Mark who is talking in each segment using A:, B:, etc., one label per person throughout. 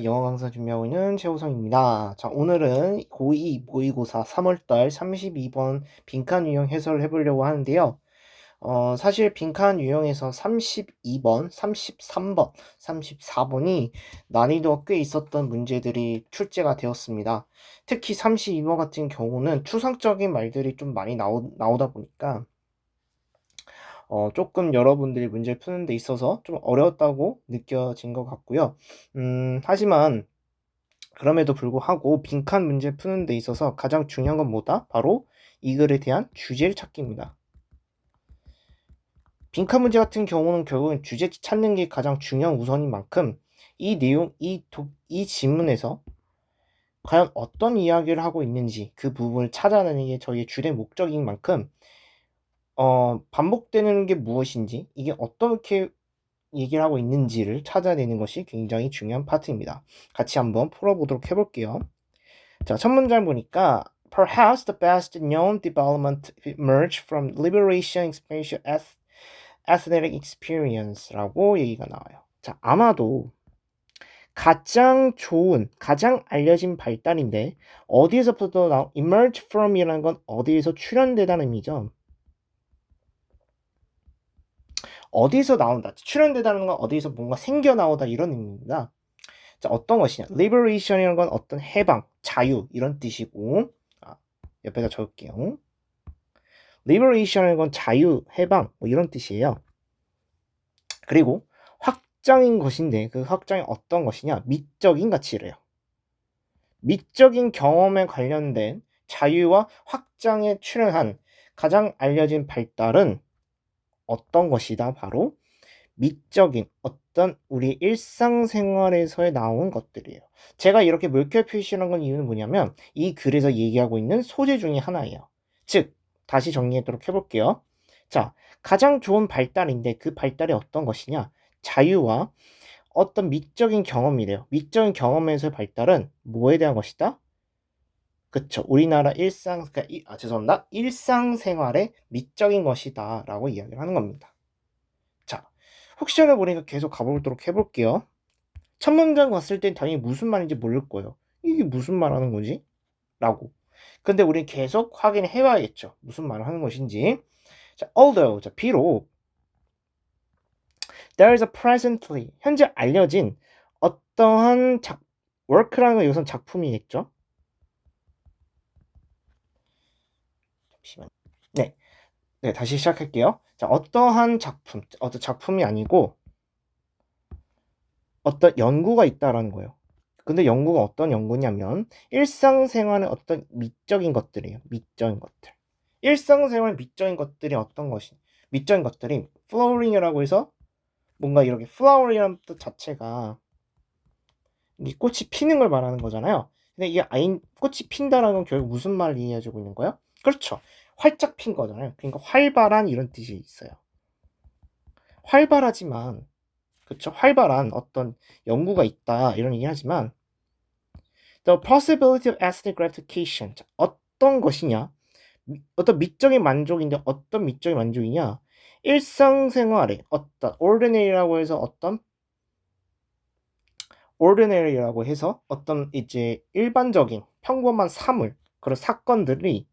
A: 영어 강사 준비하고 있는 최호성입니다. 자, 오늘은 고2 모의고사 3월달 32번 빈칸 유형 해설을 해보려고 하는데요. 사실 빈칸 유형에서 32번, 33번, 34번이 난이도가 꽤 있었던 문제들이 출제가 되었습니다. 특히 32번 같은 경우는 추상적인 말들이 좀 많이 나오다 보니까 조금 여러분들이 문제를 푸는 데 있어서 좀 어려웠다고 느껴진 것 같고요. 하지만 그럼에도 불구하고 빈칸 문제 푸는 데 있어서 가장 중요한 건 뭐다? 바로 이 글에 대한 주제를 찾기입니다. 빈칸 문제 같은 경우는 결국은 주제 찾는 게 가장 중요한 우선인 만큼 이 내용, 이 지문에서 과연 어떤 이야기를 하고 있는지 그 부분을 찾아내는 게 저희의 주된 목적인 만큼 반복되는 게 무엇인지 이게 어떻게 얘기를 하고 있는지를 찾아내는 것이 굉장히 중요한 파트입니다. 같이 한번 풀어보도록 해볼게요. 자, 첫 문장 보니까 Perhaps the best known development emerged from liberation expansion athletic experience라고 얘기가 나와요. 자, 아마도 가장 좋은, 가장 알려진 발달인데 어디에서부터 emerge from이라는 건 어디에서 출현되다는 의미죠. 어디서 나온다. 출현되다는 건 어디서 뭔가 생겨나오다 이런 의미입니다. 자, 어떤 것이냐. liberation이라는 건 어떤 해방, 자유 이런 뜻이고 옆에다 적을게요. liberation이라는 건 자유, 해방 뭐 이런 뜻이에요. 그리고 확장인 것인데 그 확장이 어떤 것이냐. 미적인 가치래요. 미적인 경험에 관련된 자유와 확장에 출현한 가장 알려진 발달은 어떤 것이다. 바로 미적인 어떤 우리 일상생활에서 나온 것들이에요. 제가 이렇게 물결 표시한 건 이유는 뭐냐면 이 글에서 얘기하고 있는 소재 중에 하나예요. 즉 다시 정리하도록 해볼게요. 자, 가장 좋은 발달인데 그 발달이 어떤 것이냐? 자유와 어떤 미적인 경험이래요. 미적인 경험에서의 발달은 뭐에 대한 것이다? 그쵸. 우리나라 죄송합니다. 일상생활의 미적인 것이다 라고 이야기를 하는 겁니다. 자, 혹시나 모르니까 계속 가보도록 해볼게요. 첫 문장 봤을 땐 당연히 무슨 말인지 모를 거예요. 이게 무슨 말 하는 거지? 라고. 근데 우린 계속 확인해 봐야겠죠. 무슨 말을 하는 것인지. 자, although, 자, 비록 there is a presently, 현재 알려진 어떠한 work라는 건 여기선 작품이겠죠. 잠시만요. 네, 다시 시작할게요. 자, 어떠한 작품, 어떤 작품이 아니고 어떤 연구가 있다라는 거예요. 근데 연구가 어떤 연구냐면 일상생활의 어떤 미적인 것들이에요. 미적인 것들. 일상생활 미적인 것들이 어떤 것이 미적인 것들이 flowing이라고 해서 뭔가 이렇게 flower이라는 뜻 자체가 이 꽃이 피는 걸 말하는 거잖아요. 근데 이게 꽃이 핀다라는 건 결국 무슨 말을 이해해주고 있는 거예요? 그렇죠. 활짝 핀 거잖아요. 그러니까 활발한 이런 뜻이 있어요. 활발하지만 그쵸? 활발한 어떤 연구가 있다 이런 얘기 하지만 the possibility of aesthetic gratification 어떤 것이냐? 어떤 미적인 만족인데 어떤 미적인 만족이냐? 일상생활에 어떤 ordinary라고 해서 어떤 이제 일반적인 평범한 사물 그런 사건들이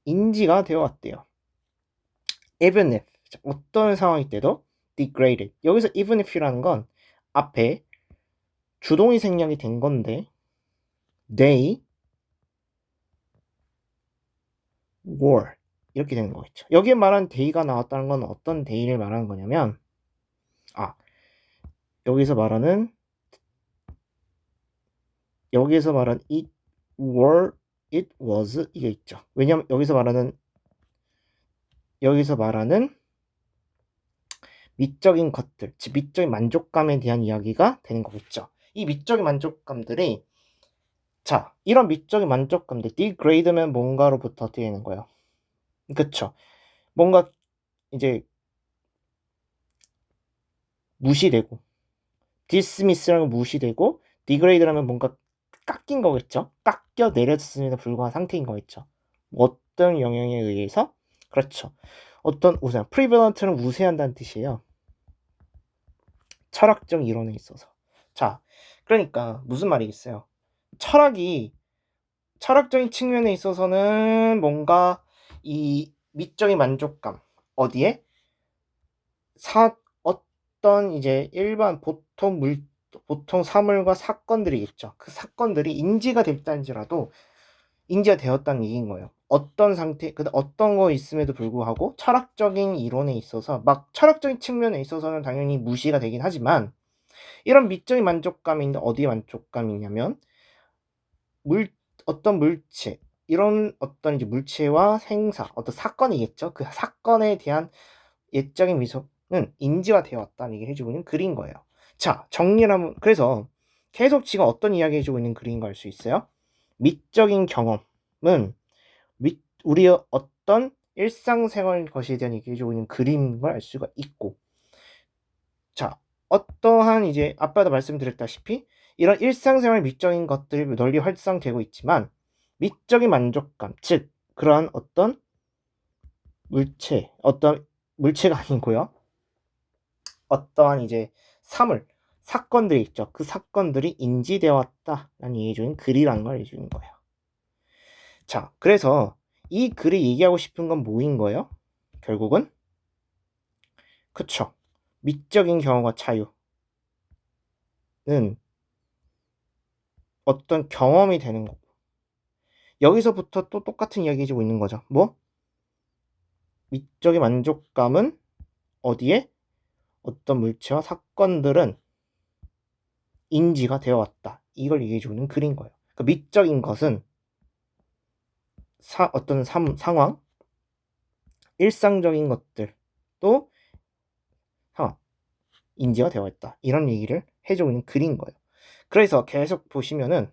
A: 인지가 되어 왔대요. even if 어떤 상황일 때도 degraded 여기서 even if이라는 건 앞에 주동이 생략이 된 건데 they were 이렇게 되는 거겠죠. 여기에 말한 day가 나왔다는 건 어떤 day를 말하는 거냐면 여기서 말하는 it were it was 이게 있죠. 왜냐면 여기서 말하는 미적인 것들, 즉 미적인 만족감에 대한 이야기가 되는 거겠죠. 이 미적인 만족감들이 이런 미적인 만족감들 degrade면 뭔가로부터 어떻게 되는 거예요? 그쵸. 뭔가 이제 무시되고 dismiss라는 건 무시되고 degrade라면 뭔가 깎인 거겠죠. 깎여 내려졌음에도 불구한 상태인 거겠죠. 어떤 영향에 의해서 그렇죠. 어떤 우세한 prevalent는 우세한다는 뜻이에요. 철학적 이론에 있어서 자, 그러니까 무슨 말이겠어요? 철학적인 측면에 있어서는 뭔가 이 미적인 만족감, 어디에? 어떤 이제 일반 보통 사물과 사건들이겠죠. 그 사건들이 인지가 됐다는지라도 인지가 되었다는 얘기인 거예요. 어떤 상태, 어떤 거 있음에도 불구하고 철학적인 이론에 있어서 막 철학적인 측면에 있어서는 당연히 무시가 되긴 하지만 이런 미적인 만족감인데 어디에 만족감이냐면 어떤 물체, 이런 어떤 이제 물체와 생사, 어떤 사건이겠죠. 그 사건에 대한 예적인 미소는 인지가 되어 왔다는 얘기를 해주고 있는 글인 거예요. 자, 정리하면 그래서 계속 지금 어떤 이야기 해주고 있는 글인 걸 알 수 있어요? 미적인 경험은 우리의 어떤 일상생활 것에 대한 얘기해 주고 있는 글인 걸 알 수가 있고, 자, 어떠한 이제 아빠도 말씀드렸다시피 이런 일상생활 미적인 것들이 널리 활성되고 있지만 미적인 만족감, 즉 그러한 어떤 물체가 아니고요. 어떠한 이제 사건들이 있죠. 그 사건들이 인지되어 왔다라는 얘기해 주는 글이라는 걸 해주는 거예요. 자, 그래서 이 글이 얘기하고 싶은 건 뭐인 거예요? 결국은 그쵸. 미적인 경험과 자유는 어떤 경험이 되는 거고 여기서부터 또 똑같은 이야기 해주고 있는 거죠. 뭐? 미적인 만족감은 어디에? 어떤 물체와 사건들은 인지가 되어 왔다. 이걸 얘기해 주는 글인 거예요. 그러니까 미적인 것은 어떤 상황, 일상적인 것들도 인지가 되어 있다. 이런 얘기를 해주고 있는 글인 거예요. 그래서 계속 보면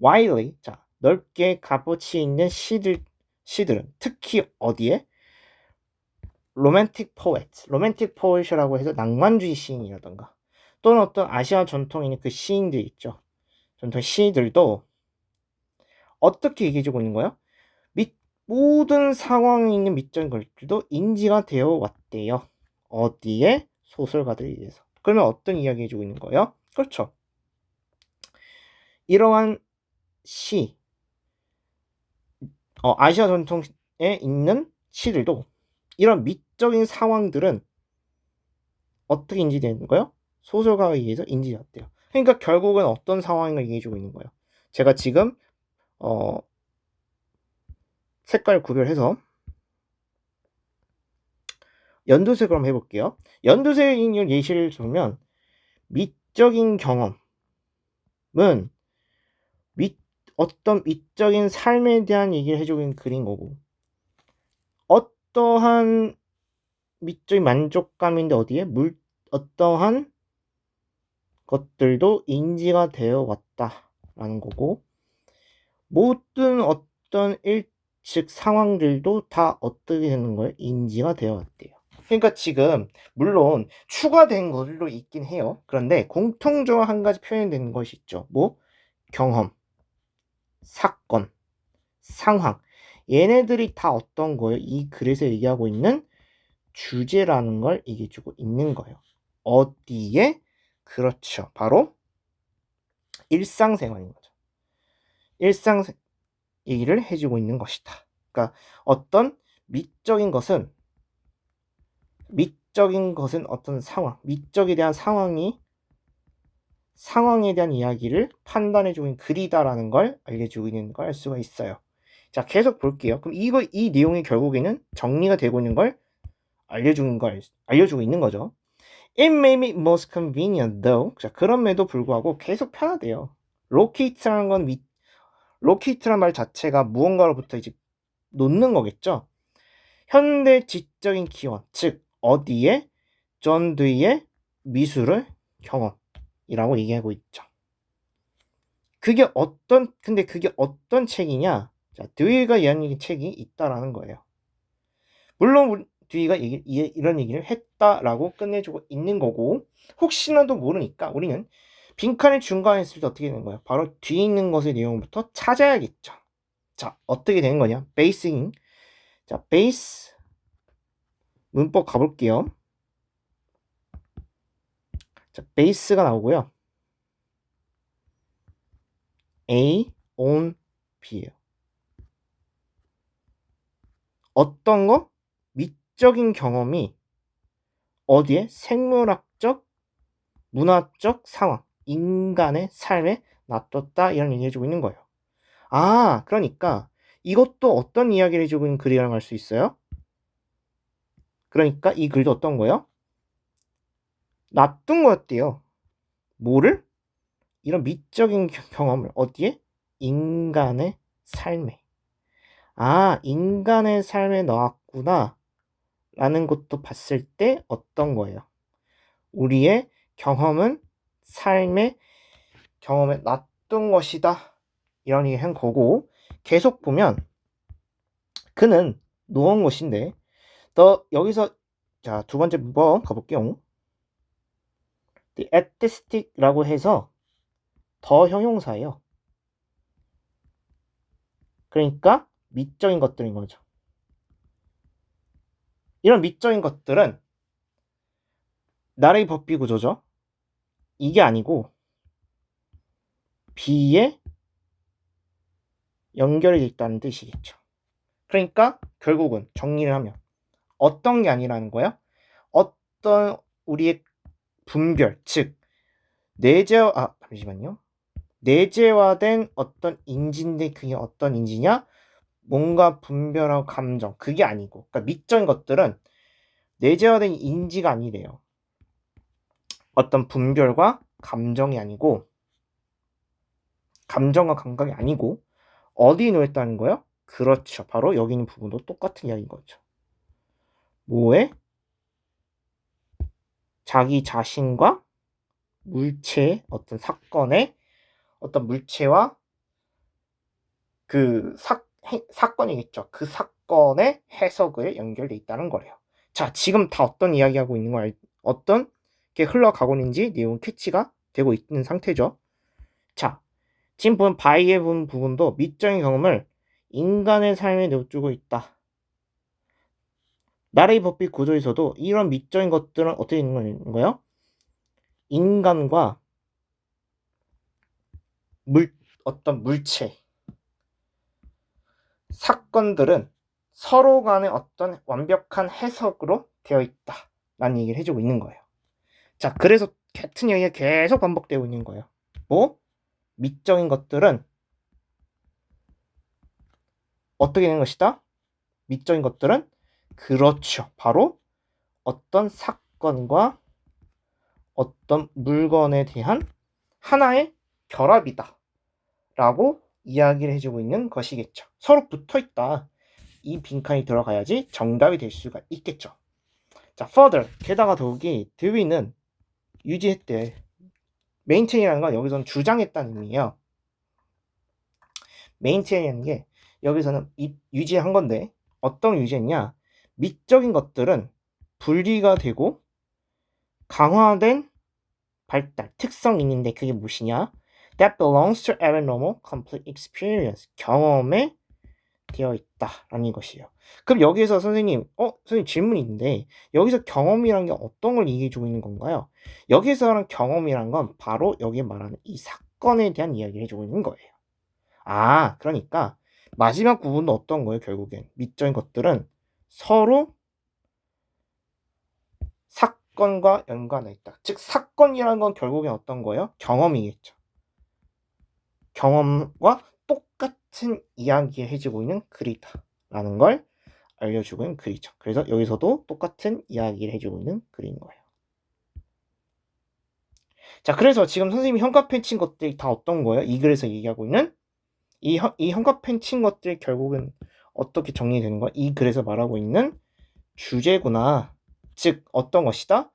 A: widely, 자, 넓게 값어치 있는 시들은 특히 어디에? 로맨틱 포엣이라고 해서 낭만주의 시인이라던가 또는 어떤 아시아 전통의 그 시인들 있죠. 전통 시들도 어떻게 얘기해주고 있는 거예요? 모든 상황에 있는 미적인 것들도 인지가 되어 왔대요. 어디에? 소설가들에 의해서. 그러면 어떤 이야기 해주고 있는 거예요? 그렇죠. 이러한 시, 아시아 전통에 있는 시들도 이런 미적인 상황들은 어떻게 인지되는 거예요? 소설가에 의해서 인지되었대요. 그러니까 결국은 어떤 상황을 얘기해주고 있는 거예요. 제가 지금 색깔 구별해서 연두색으로 한번 해볼게요. 연두색을 예시를 들면 미적인 경험은 어떤 미적인 삶에 대한 얘기를 해주고 있는 글인 거고 어떠한 미적인 만족감인데 어디에 어떠한 것들도 인지가 되어 왔다라는 거고 모든 어떤 즉 상황들도 다 어떻게 되는 거예요? 인지가 되어 왔대요. 그러니까 지금 물론 추가된 것들도 있긴 해요. 그런데 공통적으로 한 가지 표현되는 것이 있죠. 뭐? 경험, 사건, 상황. 얘네들이 다 어떤 거예요? 이 글에서 얘기하고 있는 주제라는 걸 얘기해주고 있는 거예요. 어디에? 그렇죠. 바로 일상생활인 거죠. 일상 얘기를 해주고 있는 것이다. 그러니까 어떤 미적인 것은 어떤 미적에 대한 상황에 대한 이야기를 판단해주고 있는 글이다라는 걸 알려주고 있는 걸 알 수가 있어요. 자, 계속 볼게요. 그럼 이 내용이 결국에는 정리가 되고 있는 걸 알려주고 있는 거죠. It may be most convenient though. 자, 그럼에도 불구하고 계속 편하대요. locate라는 말 자체가 무언가로부터 이제 놓는 거겠죠. 현대 지적인 기원, 즉 어디에 존 드위의 미술을 경험이라고 얘기하고 있죠. 근데 그게 어떤 책이냐? 자, 드위가 이런 책이 있다라는 거예요. 물론 드위가 이런 얘기를 했다라고 끝내주고 있는 거고 혹시나도 모르니까 우리는 빈칸을 중간에 있을 때 어떻게 되는 거예요? 바로 뒤에 있는 것의 내용부터 찾아야겠죠. 자, 어떻게 되는 거냐? 자, 베이스 문법 가볼게요. 자, base가 나오고요. A on B예요. 어떤 거? 미적인 경험이 어디에? 생물학적, 문화적 상황, 인간의 삶에 놔뒀다 이런 얘기 해주고 있는 거예요. 아, 그러니까 이것도 어떤 이야기를 해주고 있는 글이라고 할 수 있어요? 그러니까 이 글도 어떤 거예요? 놔둔 거였대요. 뭐를? 이런 미적인 경험을 어디에? 인간의 삶에. 아, 인간의 삶에 넣었구나 라는 것도 봤을 때 어떤 거예요? 우리의 경험은 삶의 경험에 놔둔 것이다 이런 얘기 한 거고, 계속 보면 그는 놓은 것인데 더 여기서 자, 두 번째 문법 가볼게요. The artistic라고 해서 더 형용사예요. 그러니까 미적인 것들인 거죠. 이런 미적인 것들은 나의 법비 구조죠. 이게 아니고 B에 연결이 돼 있다는 뜻이겠죠. 그러니까 결국은 정리를 하면 어떤 게 아니라는 거야? 어떤 우리의 분별, 즉 잠시만요. 내재화된 어떤 인지인데 그게 어떤 인지냐? 뭔가 분별하고 감정, 그게 아니고, 그러니까 미적인 것들은 내재화된 인지가 아니래요. 어떤 분별과 감정이 아니고, 감정과 감각이 아니고 어디에 놓였다는 거예요? 그렇죠. 바로 여기 있는 부분도 똑같은 이야기인 거죠. 뭐에? 자기 자신과 물체의 어떤 사건의 어떤 물체와 그 사건이겠죠. 그 사건의 해석을 연결돼 있다는 거래요. 자, 지금 다 어떤 이야기하고 있는 거 어떤 게 흘러가고 있는지 내용 캐치가 되고 있는 상태죠. 자, 지금 본 바이의 부분도 미적인 경험을 인간의 삶에 내어주고 있다. 나라의 법비 구조에서도 이런 미적인 것들은 어떻게 있는 거예요? 인간과 어떤 물체, 사건들은 서로 간의 어떤 완벽한 해석으로 되어 있다라는 얘기를 해주고 있는 거예요. 자, 그래서 같은 얘기가 계속 반복되고 있는 거예요. 뭐? 미적인 것들은 어떻게 되는 것이다? 미적인 것들은 그렇죠. 바로 어떤 사건과 어떤 물건에 대한 하나의 결합이다 라고 이야기를 해주고 있는 것이겠죠. 서로 붙어있다. 이 빈칸이 들어가야지 정답이 될 수가 있겠죠. 자, further. 게다가 더욱이 드위는 유지했대. maintain이라는 건 여기서는 주장했다는 의미예요. maintain이라는 게 여기서는 유지한 건데 어떤 유지했냐? 미적인 것들은 분리가 되고 강화된 발달, 특성이 있는데 그게 무엇이냐? That belongs to every normal, complete experience. 경험에 되어 있다라는 것이에요. 그럼 여기에서 선생님 질문이 있는데 여기서 경험이란 게 어떤 걸 얘기해주고 있는 건가요? 여기서 말하는 경험이란 건 바로 여기 말하는 이 사건에 대한 이야기를 해주고 있는 거예요. 아, 그러니까 마지막 부분도 어떤 거예요? 결국엔 미적인 것들은 서로 사건과 연관해 있다. 즉 사건이라는 건 결국엔 어떤 거예요? 경험이겠죠. 경험과 똑같은 이야기를 해주고 있는 글이다 라는 걸 알려주고 있는 글이죠. 그래서 여기서도 똑같은 이야기를 해주고 있는 글인 거예요. 자, 그래서 지금 선생님이 형광펜 친 것들이 다 어떤 거예요? 이 글에서 얘기하고 있는 이 형광펜 친 것들이 결국은 어떻게 정리되는 거야? 이 글에서 말하고 있는 주제구나. 즉 어떤 것이다?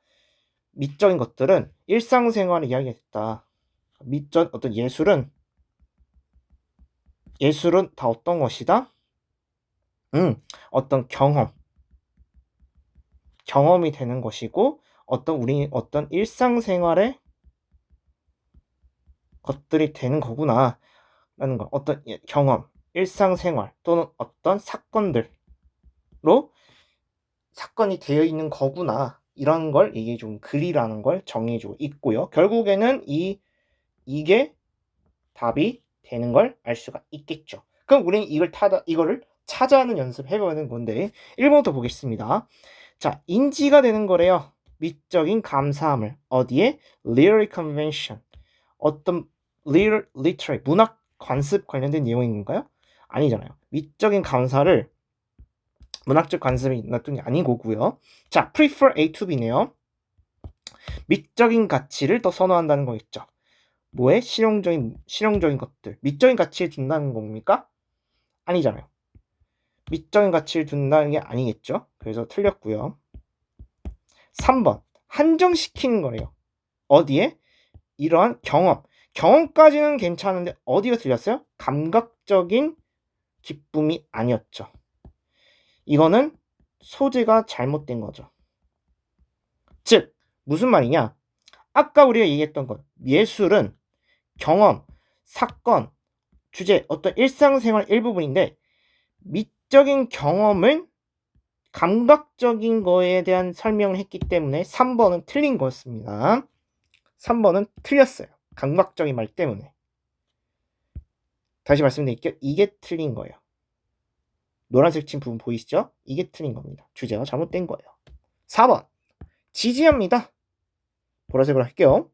A: 미적인 것들은 일상생활의 이야기가 됐다. 어떤 예술은 다 어떤 것이다? 어떤 경험이 되는 것이고 우리 어떤 일상생활의 것들이 되는 거구나 라는 거. 어떤 경험, 일상생활 또는 어떤 사건들로 사건이 되어 있는 거구나 이런 걸 얘기해주고 글이라는 걸 정해주고 있고요. 결국에는 이게 답이 되는 걸 알 수가 있겠죠. 그럼 우리는 이거를 찾아하는 연습 해보는 건데 1번부터 보겠습니다. 자, 인지가 되는 거래요. 미적인 감사함을 어디에? literary convention. 어떤 literary 문학 관습 관련된 내용인 건가요? 아니잖아요. 미적인 감사를 문학적 관습이 놨던 게 아니고요. 자, prefer A to B네요. 미적인 가치를 더 선호한다는 거겠죠. 뭐에? 실용적인 것들. 미적인 가치를 둔다는 겁니까? 아니잖아요. 미적인 가치를 둔다는 게 아니겠죠. 그래서 틀렸고요. 3번. 한정시키는 거래요. 어디에? 이러한 경험까지는 괜찮은데 어디가 틀렸어요? 감각적인 기쁨이 아니었죠. 이거는 소재가 잘못된 거죠. 즉 무슨 말이냐? 아까 우리가 얘기했던 것, 예술은 경험, 사건, 주제, 어떤 일상생활 일부분인데 미적인 경험을 감각적인 거에 대한 설명을 했기 때문에 3번은 틀린 거였습니다. 3번은 틀렸어요. 감각적인 말 때문에. 다시 말씀드릴게요. 이게 틀린 거예요. 노란색 친 부분 보이시죠? 이게 틀린 겁니다. 주제가 잘못된 거예요. 4번 지지합니다. 보라색으로 할게요.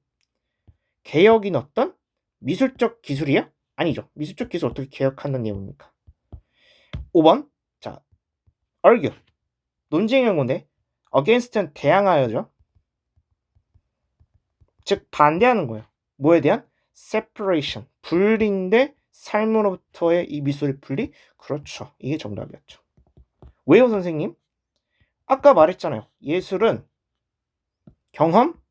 A: 개혁인 어떤? 미술적 기술이요? 아니죠. 미술적 기술 어떻게 개혁하는 내용입니까? 5번 자 argue 논쟁이란 건데 against는 대항하여죠. 즉 반대하는 거예요. 뭐에 대한? separation 분리인데 삶으로부터의 이 미술의 분리? 그렇죠. 이게 정답이었죠. 왜요 선생님? 아까 말했잖아요. 예술은 경험,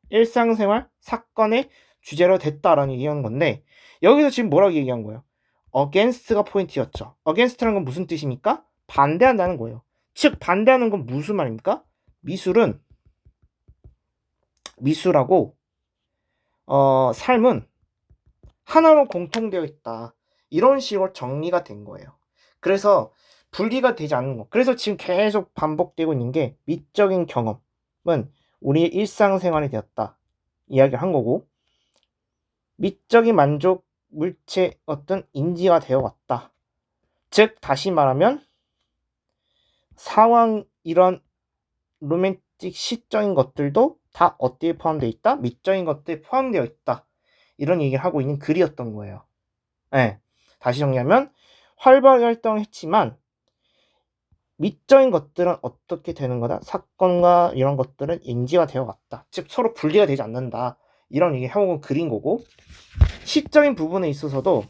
A: 일상생활, 사건의 주제로 됐다라는 얘기하는 건데 여기서 지금 뭐라고 얘기한 거예요? against가 포인트였죠. against라는 건 무슨 뜻입니까? 반대한다는 거예요. 즉 반대하는 건 무슨 말입니까? 미술하고 삶은 하나로 공통되어 있다. 이런 식으로 정리가 된 거예요. 그래서 분리가 되지 않는 거. 그래서 지금 계속 반복되고 있는 게 미적인 경험은 우리의 일상생활이 되었다. 이야기를 한 거고 미적인 만족 물체 어떤 인지가 되어 왔다. 즉 다시 말하면 상황 이런 로맨틱 시적인 것들도 다 어디에 포함되어 있다? 미적인 것들에 포함되어 있다. 이런 얘기를 하고 있는 글이었던 거예요. 네. 다시 정리하면 활발하게 활동했지만 미적인 것들은 어떻게 되는 거다? 사건과 이런 것들은 인지가 되어 갔다. 즉 서로 분리가 되지 않는다. 이런 얘기 해오고 그린 거고 시적인 부분에 있어서도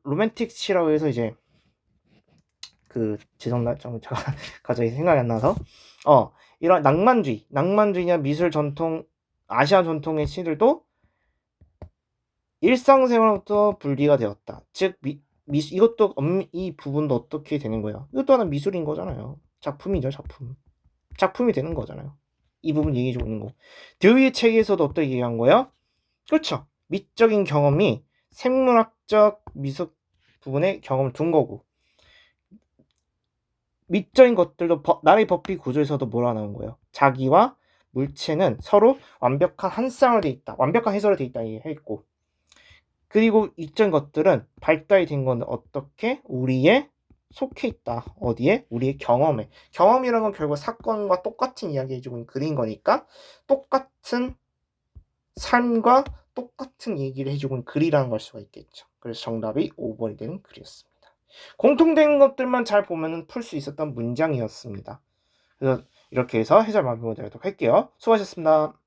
A: 로맨틱 시라고 해서 이제 죄송합니다. 제가 갑자기 생각이 안 나서 이런 낭만주의냐 미술 전통 아시아 전통의 시들도 일상생활부터 분리가 되었다. 즉 이것도 이 부분도 어떻게 되는 거예요? 이것도 하나 미술인 거잖아요. 작품이죠, 작품이 되는 거잖아요. 이 부분 얘기해주고 있는 거. 드위의 책에서도 어떻게 얘기한 거예요? 그렇죠. 미적인 경험이 생물학적 미술 부분에 경험을 둔 거고 미적인 것들도 나라의 법비 구조에서도 뭐라 나온 거예요? 자기와 물체는 서로 완벽한 한 쌍으로 돼 있다. 완벽한 해설이 돼 있다 얘기했고 그리고 이런 것들은 발달이 된 건 어떻게? 우리의 속해 있다. 어디에? 우리의 경험에. 경험이라는 건 결국 사건과 똑같은 이야기 해주고 있는 글인 거니까 똑같은 삶과 똑같은 얘기를 해주고 있는 글이라는 걸 수가 있겠죠. 그래서 정답이 5번이 되는 글이었습니다. 공통된 것들만 잘 보면 풀 수 있었던 문장이었습니다. 그래서 이렇게 해서 해설 마무리하도록 할게요. 수고하셨습니다.